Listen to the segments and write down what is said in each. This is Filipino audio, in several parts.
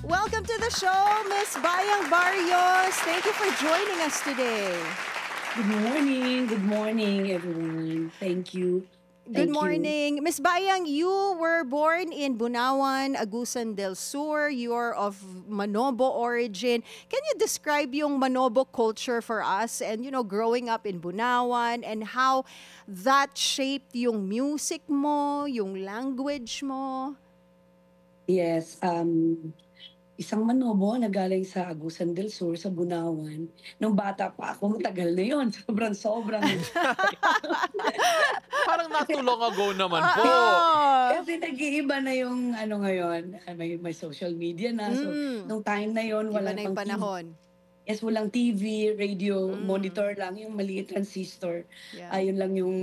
Welcome to the show, Miss Bayang Barrios. Thank you for joining us today. Good morning, everyone. Thank you. Good Thank you. morning. Miss Bayang, you were born in Bunawan, Agusan del Sur. You're of Manobo origin. Can you describe yung Manobo culture for us and, growing up in Bunawan and how that shaped yung music mo, yung language mo? Yes, isang Manobo na galing sa Agusan del Sur, sa Bunawan. Nung bata pa ako, matagal na yon. Sobrang. Parang not too long ago naman po. Oh. Kasi nag-iiba na yung ngayon, may social media na. So, nung time na yon, Iba wala na yung pang TV. panahon. Yes, walang TV, radio, monitor lang, yung maliit transistor. Yeah. Ayun lang yung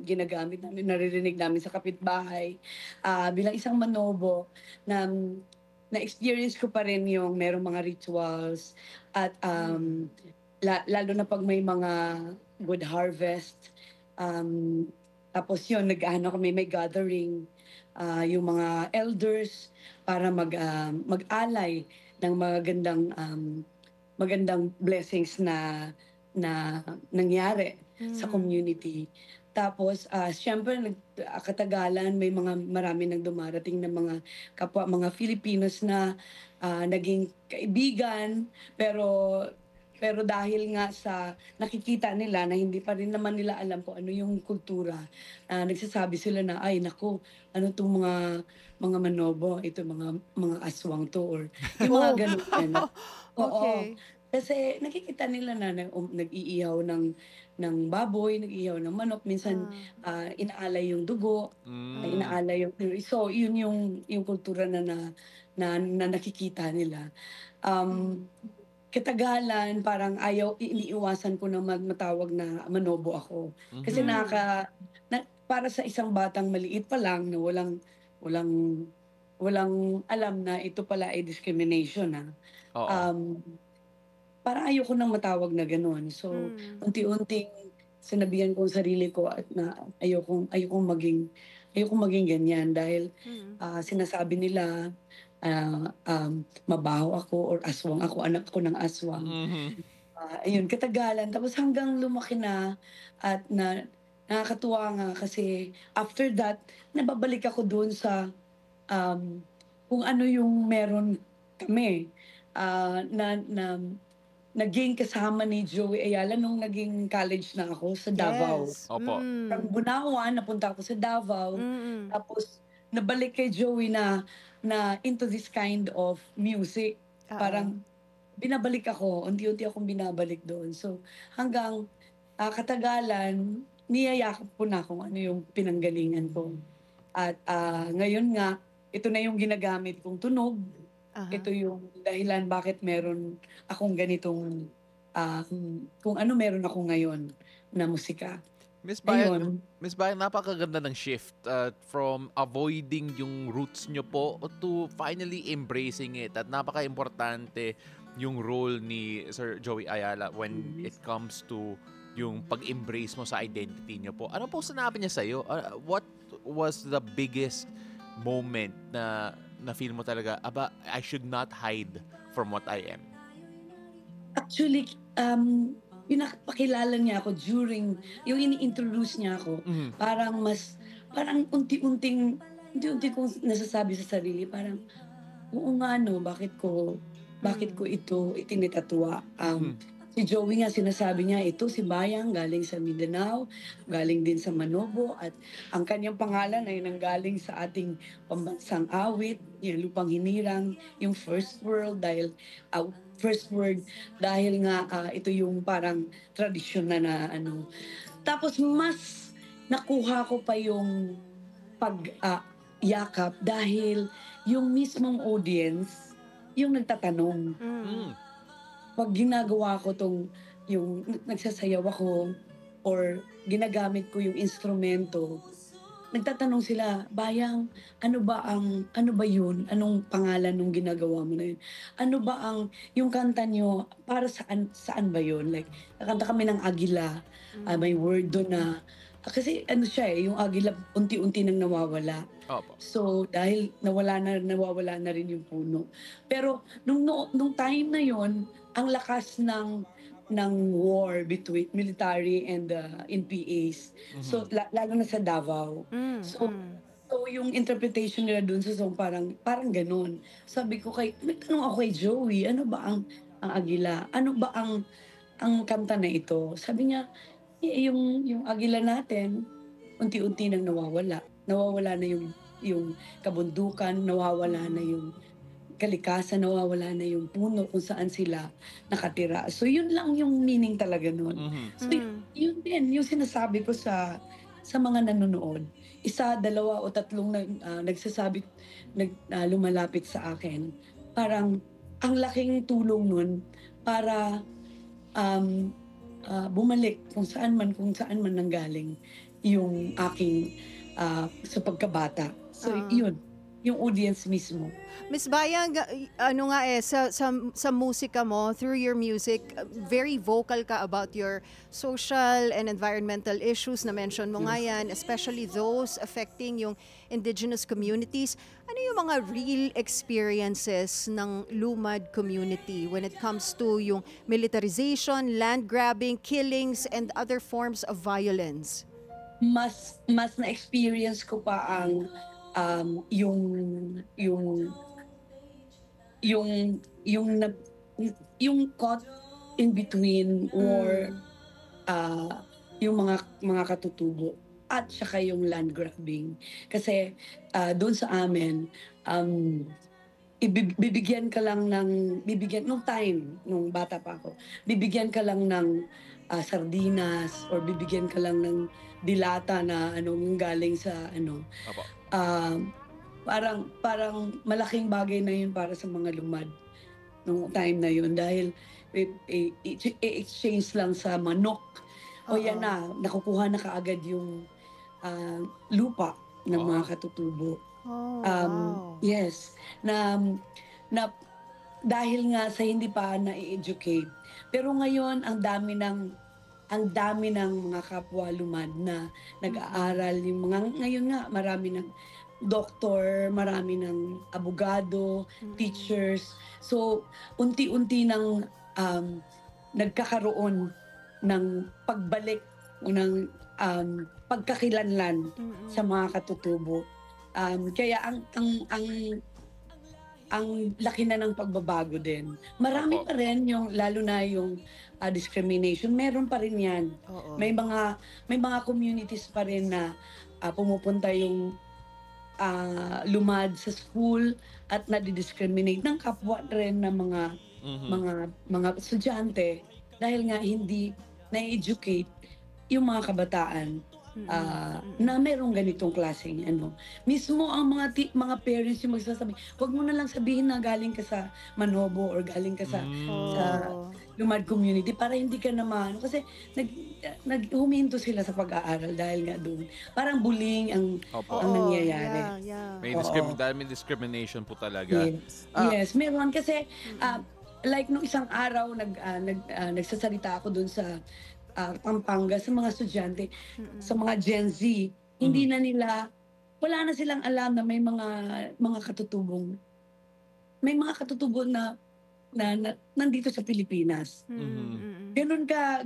ginagamit namin, naririnig namin sa kapitbahay. Bilang isang Manobo, na-experience ko pa rin yung merong mga rituals at lalo na pag may mga good harvest. Tapos yun, kami, may gathering, yung mga elders para mag-alay ng magandang blessings na nangyari sa community. Tapos, siyempre, katagalan, marami nang dumarating na mga kapwa, mga Filipinos na naging kaibigan, pero dahil nga sa nakikita nila na hindi pa rin naman nila alam kung ano yung kultura, nagsasabi sila na, ay naku, ano itong mga Manobo, ito mga aswang to, or yung mga ganun. Oo. Okay. Kasi nakikita nila na nag-iihaw ng baboy, nag-iihaw ng manok, minsan inaalay yung dugo, inaalay yung. So yun yung kultura na nakikita nila. Katagalan, parang iniiwasan ko na matawag na Manobo ako. Kasi para sa isang batang maliit pa lang na walang alam na ito pala ay discrimination. Oo. Parang ayoko nang matawag na gano'n. So, unti-unting sinabihan ko ang sarili ko at na ayokong maging ganyan dahil sinasabi nila mabaho ako or aswang ako, anak ko ng aswang. Ayun, katagalan. Tapos hanggang lumaki na at nakakatuwa nga kasi after that, nababalik ako doon sa kung ano yung meron kami na naging kasama ni Joey Ayala nung naging college na ako sa Davao. Yes. Opo. From Bunawan, napunta ako sa Davao. Tapos nabalik kay Joey na into this kind of music. Parang binabalik ako, unti-unti akong binabalik doon. So hanggang katagalan, niyayakap ko na kung ano yung pinanggalingan ko. At ngayon nga, ito na yung ginagamit kong tunog. Ito yung dahilan bakit meron akong ganitong, kung ano meron ako ngayon na musika. Miss Ayun. Bayang, napakaganda ng shift from avoiding yung roots nyo po to finally embracing it. At napaka-importante yung role ni Sir Joey Ayala when it comes to yung pag-embrace mo sa identity nyo po. Ano po sinabi niya sa'yo? What was the biggest moment na feel mo talaga, I should not hide from what I am? Actually, pinapakilala niya ako during, yung ini-introduce niya ako, parang unti-unti kong nasasabi sa sarili, parang, oo nga no, bakit ko ito itinitatwa? Si Joey nga sinasabi niya, ito si Bayang galing sa Mindanao, galing din sa Manobo, at ang kanyang pangalan ay nanggaling sa ating pambansang awit, yung Lupang Hinirang, yung first word dahil nga ito yung parang tradisyon na ano. Tapos mas nakuha ko pa yung yakap dahil yung mismong audience yung nagtatanong. Pag ginagawa ko yung nagsasayaw ako or ginagamit ko yung instrumento, nagtatanong sila, Bayang, ano ba yun? Anong pangalan nung ginagawa mo na yun? Ano ba yung kanta nyo, para saan ba yun? Like, nakanta kami ng Agila, may word doon na Kasi ano siya yung agila unti-unti nang nawawala. Opo. So dahil nawawala na rin yung puno. Pero nung time na yon, ang lakas ng war between military and NPAs. So lalo na sa Davao. So yung interpretation nila dun sa song parang ganun. Sabi ko nagtanong ako kay Joey, ano ba ang agila? Ano ba ang kanta na ito? Sabi niya, yung agila natin, unti-unti nang nawawala. Nawawala na yung kabundukan, nawawala na yung kalikasan, nawawala na yung puno kung saan sila nakatira. So yun lang yung meaning talaga nun. So yun din, yung sinasabi ko sa mga nanonood. Isa, dalawa o tatlong lumalapit sa akin. Parang ang laking tulong nun para bumalik kung saan man nanggaling yung aking sa pagkabata. So yun, yung audience mismo. Miss Bayang, ano nga sa musika mo, through your music, very vocal ka about your social and environmental issues na mention mo nga yan, especially those affecting yung indigenous communities. Ano yung mga real experiences ng Lumad community when it comes to yung militarization, land grabbing, killings, and other forms of violence? Mas na-experience ko pa ang yung caught in between or yung mga katutubo at saka yung land grabbing. Kasi doon sa amin, nung bata pa ako, bibigyan ka lang ng sardinas or bibigyan ka lang ng dilata na galing sa Opo. parang malaking bagay na yun para sa mga lumad nung time na yun dahil i-exchange lang sa manok. O yan na, nakukuha na kaagad yung lupa ng mga katutubo. Wow. Yes, na dahil nga sa hindi pa na-educate. Pero ngayon ang dami ng mga kapwa lumad na nag-aaral, yung ngayon nga marami ng doktor, marami ng abogado, teachers. So unti-unti nang nagkakaroon ng pagbalik ng pagkakilanlan sa mga katutubo. Kaya ang laki na ng pagbabago din. Marami pa rin lalo na yung discrimination. Meron pa rin yan. Oo. May mga communities pa rin na pumupunta yung lumad sa school at nadidiscriminate ng kapwa rin ng mga estudyante dahil nga hindi na-educate yung mga kabataan na merong ganitong klaseng Mismo ang mga parents yung magsasabi, huwag mo na lang sabihin na galing ka sa Manobo or galing ka sa Lumad community para hindi ka naman. Kasi huminto sila sa pag-aaral dahil nga doon. Parang bullying ang nangyayari. May discrimination po talaga. Yes, meron kasi like nung isang araw nagsasalita ako doon sa Pampanga sa mga estudyante, sa mga Gen Z, wala na silang alam na may mga katutubo na nandito sa Pilipinas. Ganun ka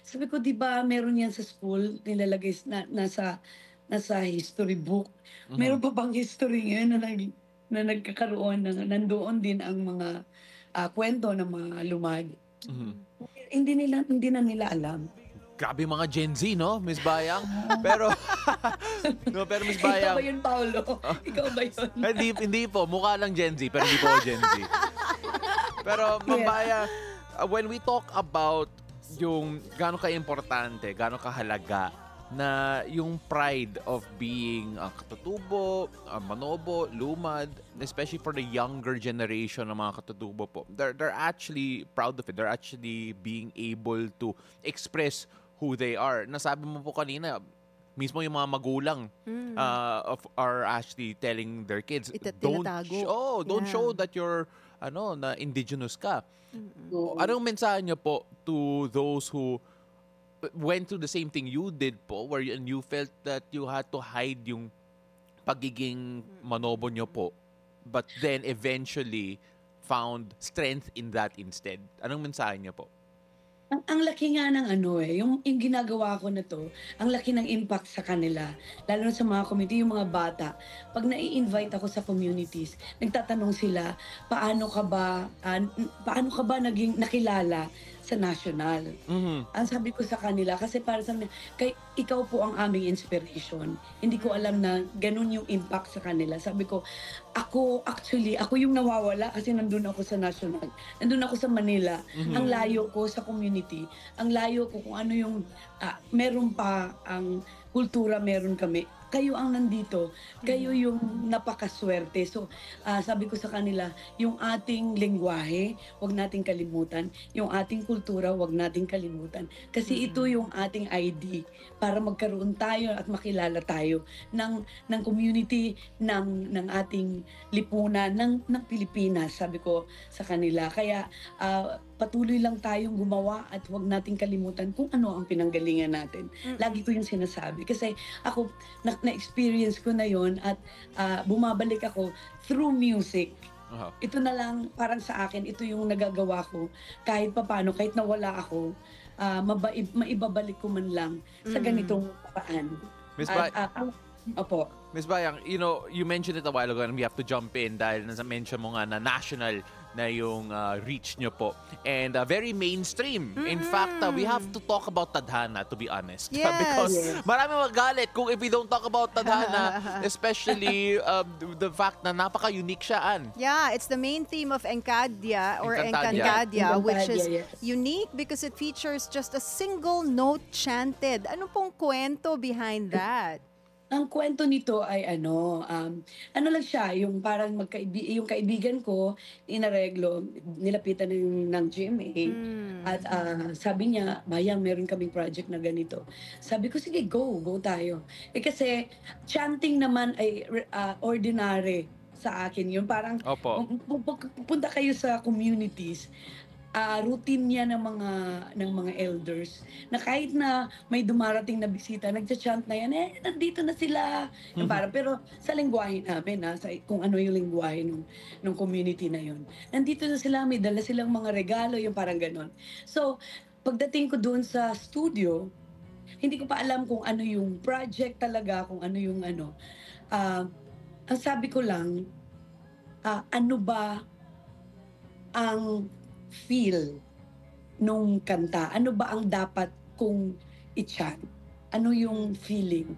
sabi ko, di ba meron yan sa school, nilalagay nasa history book. Meron pa bang history ngayon na nagkakaroon nandoon din ang mga kwento ng mga lumad. Hindi na nila alam. Grabe mga Gen Z, no, Miss Bayang? Pero Miss Bayang... Ikaw ba yun, Paolo? Ikaw ba yun? hindi po. Mukha lang Gen Z, pero hindi po ako Gen Z. Pero, Ma'am Bayang, when we talk about yung gaano ka-importante, gaano kahalaga na yung pride of being katutubo, Manobo, Lumad, especially for the younger generation ng mga katutubo po, they're actually proud of it. They're actually being able to express who they are. Nasabi mo po kanina, mismo yung mga magulang are actually telling their kids, don't show that you're na indigenous ka. Anong mensahe niyo po to those who went through the same thing you did po, and you felt that you had to hide yung pagiging manobo nyo po, but then eventually found strength in that instead. Anong mensahe niyo po? Ang laki nga ng yung ginagawa ko na 'to, ang laki ng impact sa kanila, lalo na sa mga community, yung mga bata. 'Pag nai-invite ako sa communities, nagtatanong sila, paano ka ba naging nakilala sa national? Ang sabi ko sa kanila, kasi para sa kanila, ikaw po ang aming inspiration. Hindi ko alam na ganun yung impact sa kanila. Sabi ko, ako yung nawawala kasi nandun ako sa national. Nandun ako sa Manila. Ang layo ko sa community. Ang layo ko kung ano yung, meron pa ang kultura, meron kami. Kayo ang nandito. Kayo yung napakaswerte. So, sabi ko sa kanila, yung ating lengguwahe, wag nating kalimutan. Yung ating kultura, wag nating kalimutan. Kasi ito yung ating ID para magkaroon tayo at makilala tayo ng community, ng ating lipunan, ng Pilipinas, sabi ko sa kanila. Kaya, patuloy lang tayong gumawa at huwag nating kalimutan kung ano ang pinanggalingan natin. Lagi ko yung sinasabi. Kasi ako, na-experience ko na yon at bumabalik ako through music. Ito na lang, parang sa akin, ito yung nagagawa ko. Kahit papaano, kahit nawala ako, maibabalik ko man lang sa ganitong paraan. Miss Opo. Miss Bayang, you mentioned it a while ago and we have to jump in dahil mention mo nga na national na yung reach nyo po. And very mainstream. In fact, we have to talk about Tadhana, to be honest. Yes. Because marami magalit kung if we don't talk about Tadhana, especially the fact na napaka-unique siya, Ann. Yeah, it's the main theme of Encantadia or Encantadia. Encantadia, which is Yes. unique because it features just a single note chanted. Ano pong kwento behind that? Ang kwento nito ay ano lang siya, yung parang yung kaibigan ko, inareglo, nilapitan ng GMA. At sabi niya, Bayang, meron kaming project na ganito. Sabi ko, sige, go tayo. Kasi chanting naman ay ordinary sa akin yun. Parang pupunta kayo sa communities, routine niya ng mga elders na kahit na may dumarating na bisita, nagcha-chant na yan, nandito na sila. Yung parang, pero sa lengguwahe namin, kung ano yung lengguwahe ng community na yun. Nandito na sila, may dala silang mga regalo, yung parang ganon. So, pagdating ko doon sa studio, hindi ko pa alam kung ano yung project talaga, kung ano yung ano. Ang sabi ko lang, ano ba ang feel nung kanta? Ano ba ang dapat kong i-chant? Ano yung feeling?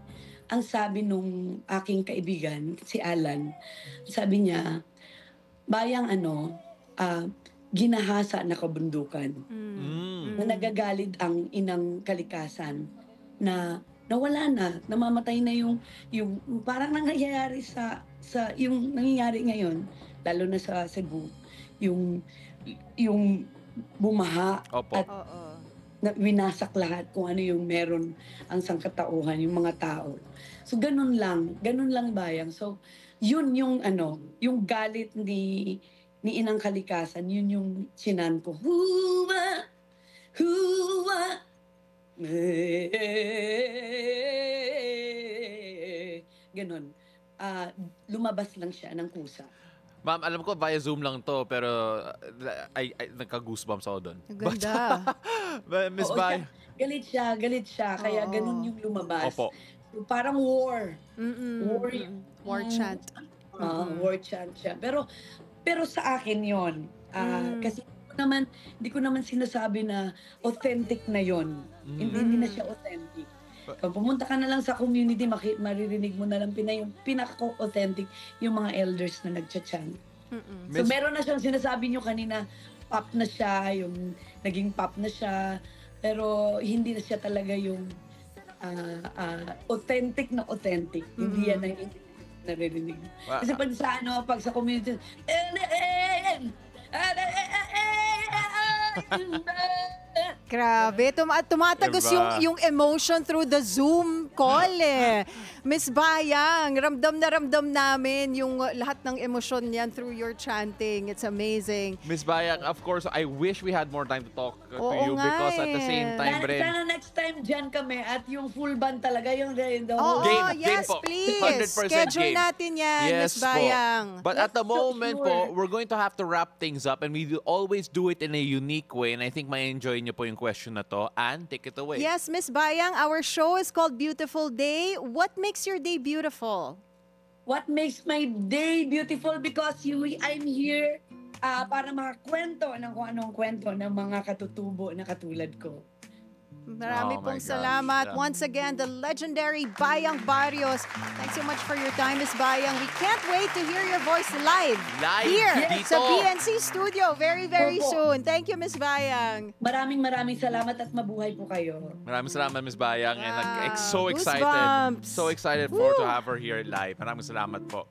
Ang sabi nung aking kaibigan, si Alan, sabi niya, Bayang ginahasa na kabundukan. Na nagagalit ang inang kalikasan na nawala na, namamatay na yung parang nangyayari sa yung nangyayari ngayon, lalo na sa Cebu, yung bumaha at winasak lahat kung ano yung meron ang sangkatauhan, yung mga tao. So ganun lang Bayang. So yun yung yung galit ni inang kalikasan, yun yung sinan ko. Huwa ganon. Lumabas lang siya ng kusa. Ma'am, alam ko via Zoom lang to, pero ay nagka-goosebumps ako doon. Ganda. Miss Bay. Galit siya. Kaya ganun yung lumabas. Opo. So, parang war. War chant. War chant siya. Pero sa akin yon. Kasi hindi ko naman sinasabi na authentic na yon. Hindi na siya authentic. Kung pumunta ka na lang sa community, maririnig mo na lang yung pinaka-authentic yung mga elders na nagcha-chant. So meron na siyang sinasabi niyo kanina, pop na siya, yung naging pop na siya, pero hindi na siya talaga yung authentic na authentic. Hindi yan ang naririnig. Kasi pag sa community, Grabe, tumatagos Diba? yung emotion through the Zoom call eh. Miss Bayang, ramdam na ramdam namin yung lahat ng emosyon niyan through your chanting. It's amazing. Miss Bayang, of course, I wish we had more time to talk to Oo you nga because at the eh. same time Sana, rin. sana next time dyan kami at yung full band talaga, yung the Oo, whole Game yes, po. please. 100% Schedule game. natin yan, Yes Miss po. Bayang. But at the Yes, so moment sure. po, we're going to have to wrap things up and we do always do it in a unique way and I think ma-enjoy niyo po yung question na to. And take it away. Yes, Miss Bayang, our show is called Beautiful Day. What makes your day beautiful? What makes my day beautiful because I'm here para makakwento ng kung anong kwento ng mga katutubo na katulad ko. Marami Oh pong my gosh, salamat. yeah. Once again, the legendary Bayang Barrios. Thanks so much for your time, Miss Bayang. We can't wait to hear your voice live. Live Here dito. sa PNC Studio very, very Opo. soon. Thank you, Miss Bayang. Maraming salamat at mabuhay po kayo. Maraming salamat, Miss Bayang. And Wow. so excited. Goosebumps. So excited for to have her here live. Maraming salamat po.